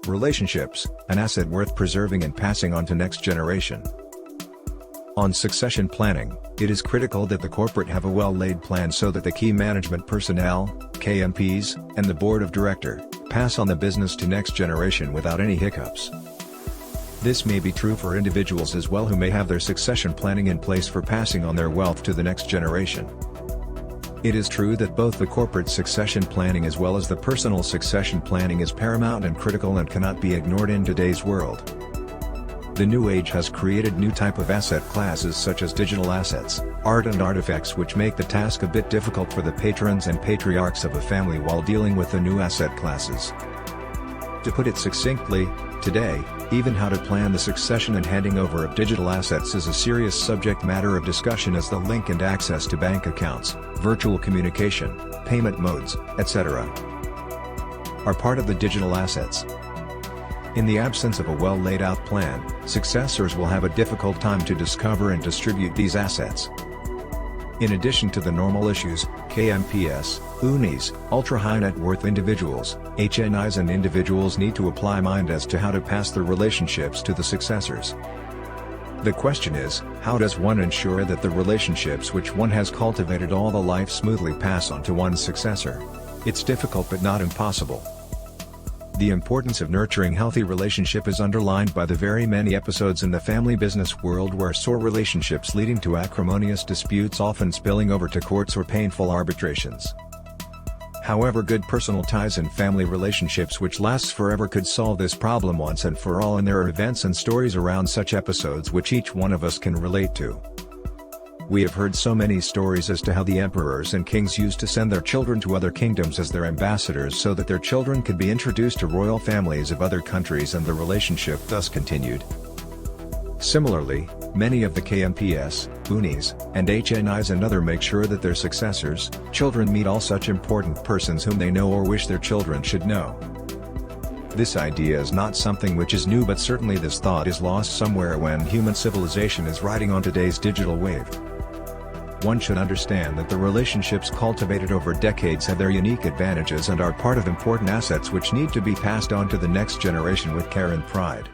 Relationships, an asset worth preserving and passing on to next generation. On succession planning, it is critical that the corporate have a well-laid plan so that the key management personnel, KMPs, and the board of director, pass on the business to next generation without any hiccups. This may be true for individuals as well who may have their succession planning in place for passing on their wealth to the next generation. It is true that both the corporate succession planning as well as the personal succession planning is paramount and critical and cannot be ignored in today's world. The new age has created new type of asset classes such as digital assets, art and artifacts, which make the task a bit difficult for the patrons and patriarchs of a family while dealing with the new asset classes. To put it succinctly, today, even how to plan the succession and handing over of digital assets is a serious subject matter of discussion, as the link and access to bank accounts, virtual communication, payment modes, etc. are part of the digital assets. In the absence of a well laid out plan, successors will have a difficult time to discover and distribute these assets. In addition to the normal issues, KMPs, UNIs, ultra-high net worth individuals, HNIs and individuals need to apply mind as to how to pass the relationships to the successors. The question is, how does one ensure that the relationships which one has cultivated all the life smoothly pass on to one's successor? It's difficult but not impossible. The importance of nurturing healthy relationship is underlined by the very many episodes in the family business world where sore relationships leading to acrimonious disputes often spilling over to courts or painful arbitrations. However, good personal ties and family relationships which lasts forever could solve this problem once and for all, and there are events and stories around such episodes which each one of us can relate to. We have heard so many stories as to how the emperors and kings used to send their children to other kingdoms as their ambassadors so that their children could be introduced to royal families of other countries, and the relationship thus continued. Similarly, many of the KMPs, UNIs, and HNIs and other make sure that their successors, children meet all such important persons whom they know or wish their children should know. This idea is not something which is new, but certainly this thought is lost somewhere when human civilization is riding on today's digital wave. One should understand that the relationships cultivated over decades have their unique advantages and are part of important assets which need to be passed on to the next generation with care and pride.